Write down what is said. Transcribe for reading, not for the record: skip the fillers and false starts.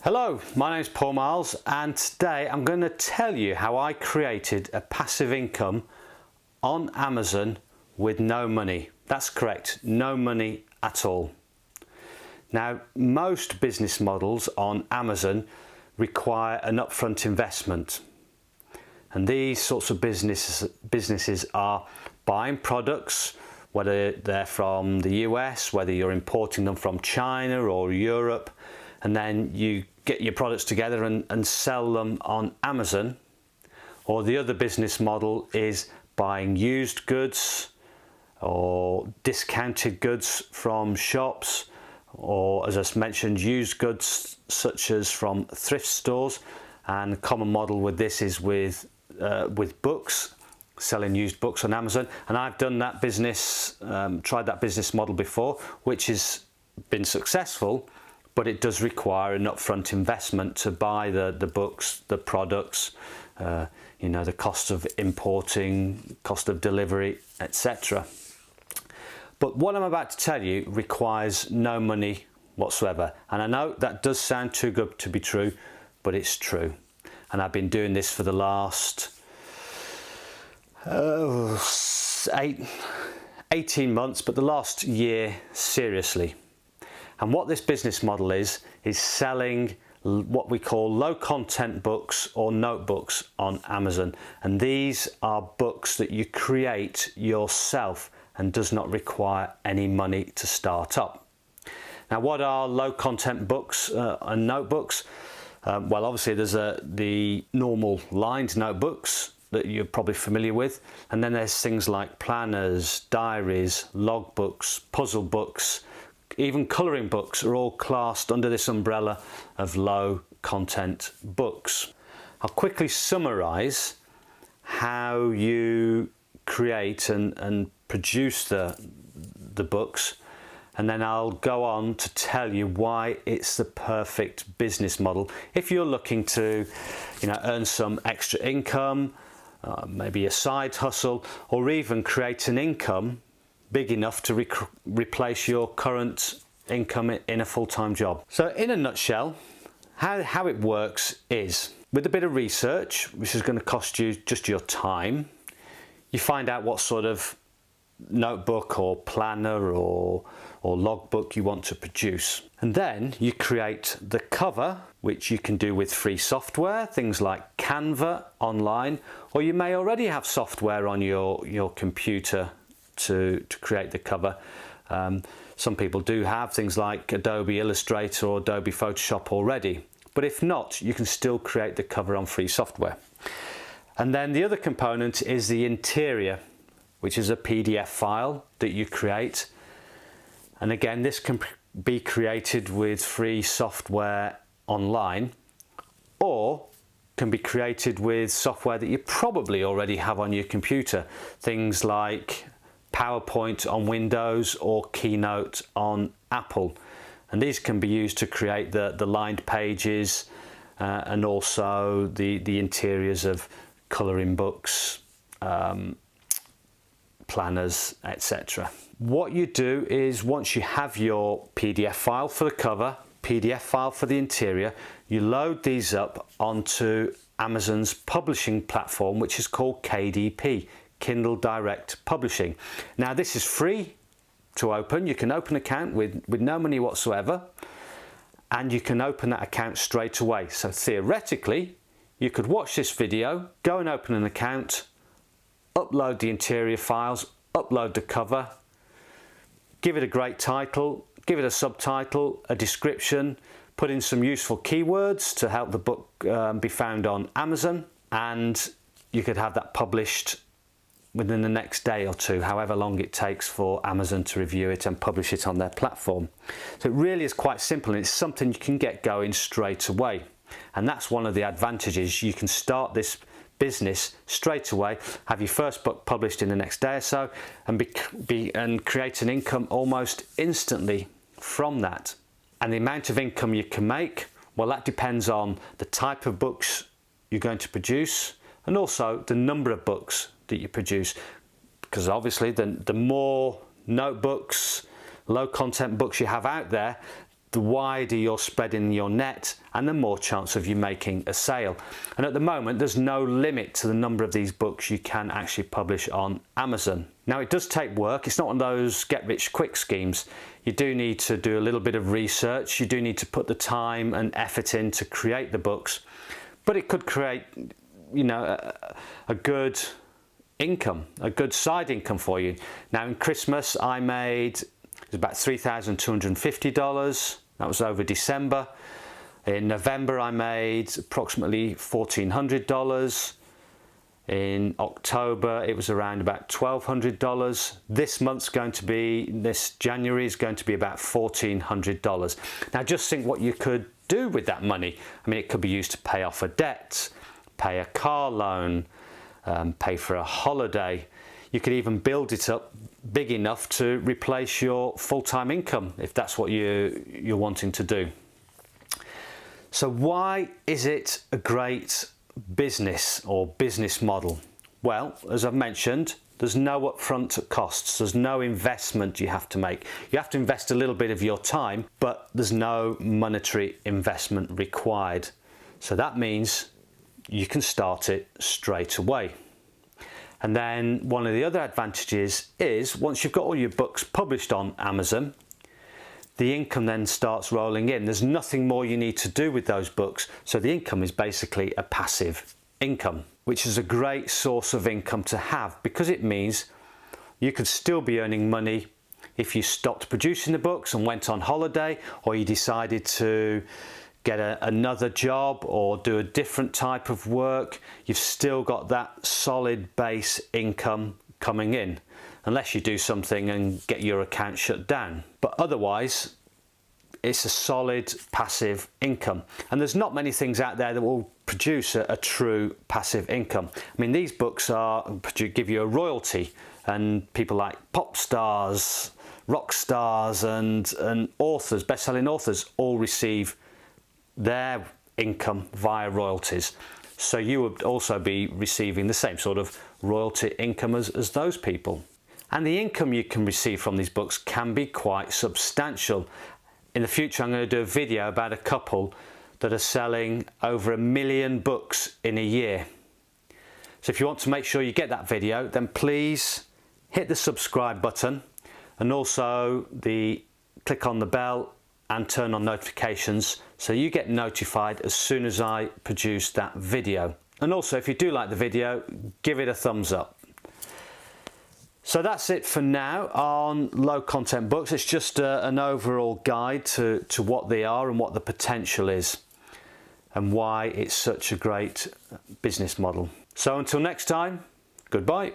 Hello, my name is Paul Marles, and today I'm going to tell you how I created a passive income on Amazon with no money. That's correct, no money at all. Now, most business models on Amazon require an upfront investment, and these sorts of businesses are buying products, whether they're from the US, whether you're importing them from China or Europe, and then you get your products together and sell them on Amazon. Or the other business model is buying used goods or discounted goods from shops, or as I mentioned, used goods such as from thrift stores. And the common model with this is with books, selling used books on Amazon. And I've done that business, tried that business model before, which has been successful, but it does require an upfront investment to buy the books, the products, the cost of importing, cost of delivery, etc. But what I'm about to tell you requires no money whatsoever. And I know that does sound too good to be true, but it's true. And I've been doing this for the last 18 months, but the last year seriously. And what this business model is selling what we call low content books or notebooks on Amazon. And these are books that you create yourself and does not require any money to start up. Now, what are low content books and notebooks? Well, obviously there's the normal lined notebooks that you're probably familiar with, and then there's things like planners, diaries, logbooks, puzzle books, even colouring books are all classed under this umbrella of low content books. I'll quickly summarise how you create and produce the books, and then I'll go on to tell you why it's the perfect business model if you're looking to earn some extra income, maybe a side hustle, or even create an income big enough to replace your current income in a full-time job. So in a nutshell, how it works is, with a bit of research, which is going to cost you just your time, you find out what sort of notebook or planner or logbook you want to produce. And then you create the cover, which you can do with free software, things like Canva online, or you may already have software on your computer to create the cover. Some people do have things like Adobe Illustrator or Adobe Photoshop already, but if not, you can still create the cover on free software. And then the other component is the interior, which is a PDF file that you create. And again, this can be created with free software online, or can be created with software that you probably already have on your computer, things like PowerPoint on Windows or Keynote on Apple. And these can be used to create the lined pages and also the interiors of colouring books, planners, etc. What you do is, once you have your PDF file for the cover, PDF file for the interior, you load these up onto Amazon's publishing platform, which is called KDP, Kindle Direct Publishing. Now, this is free to open. You can open an account with no money whatsoever, and you can open that account straight away. So theoretically, you could watch this video, go and open an account, upload the interior files, upload the cover, give it a great title, give it a subtitle, a description, put in some useful keywords to help the book be found on Amazon, and you could have that published within the next day or two, however long it takes for Amazon to review it and publish it on their platform. So it really is quite simple, and it's something you can get going straight away. And that's one of the advantages. You can start this business straight away, have your first book published in the next day or so, and create an income almost instantly from that. And the amount of income you can make, well, that depends on the type of books you're going to produce, and also the number of books that you produce, because obviously the more notebooks, low content books you have out there, the wider you're spreading your net and the more chance of you making a sale. And at the moment, there's no limit to the number of these books you can actually publish on Amazon. Now, it does take work. It's not one of those get-rich-quick schemes. You do need to do a little bit of research. You do need to put the time and effort in to create the books. But it could create, you know, a good income, a good side income for you. Now, in Christmas, I made about $3,250. That was over December. In November, I made approximately $1,400. In October, it was around about $1,200. This January is going to be about $1,400. Now, just think what you could do with that money. I mean, it could be used to pay off a debt, pay a car loan, pay for a holiday. You could even build it up big enough to replace your full-time income if that's what you're wanting to do. So why is it a great business or business model? Well, as I've mentioned, there's no upfront costs. There's no investment you have to make. You have to invest a little bit of your time, but there's no monetary investment required. So that means you can start it straight away. And then one of the other advantages is once you've got all your books published on Amazon, the income then starts rolling in. There's nothing more you need to do with those books. So the income is basically a passive income, which is a great source of income to have because it means you could still be earning money if you stopped producing the books and went on holiday, or you decided to get another job or do a different type of work. You've still got that solid base income coming in, unless you do something and get your account shut down. But otherwise, it's a solid passive income. And there's not many things out there that will produce a true passive income. I mean, these books give you a royalty, and people like pop stars, rock stars, and authors, best-selling authors, all receive their income via royalties. So you would also be receiving the same sort of royalty income as those people. And the income you can receive from these books can be quite substantial. In the future, I'm going to do a video about a couple that are selling over 1 million books in a year. So if you want to make sure you get that video, then please hit the subscribe button, and also click on the bell and turn on notifications so you get notified as soon as I produce that video. And also, if you do like the video, give it a thumbs up. So that's it for now on low content books. It's just an overall guide to what they are and what the potential is and why it's such a great business model. So until next time, goodbye.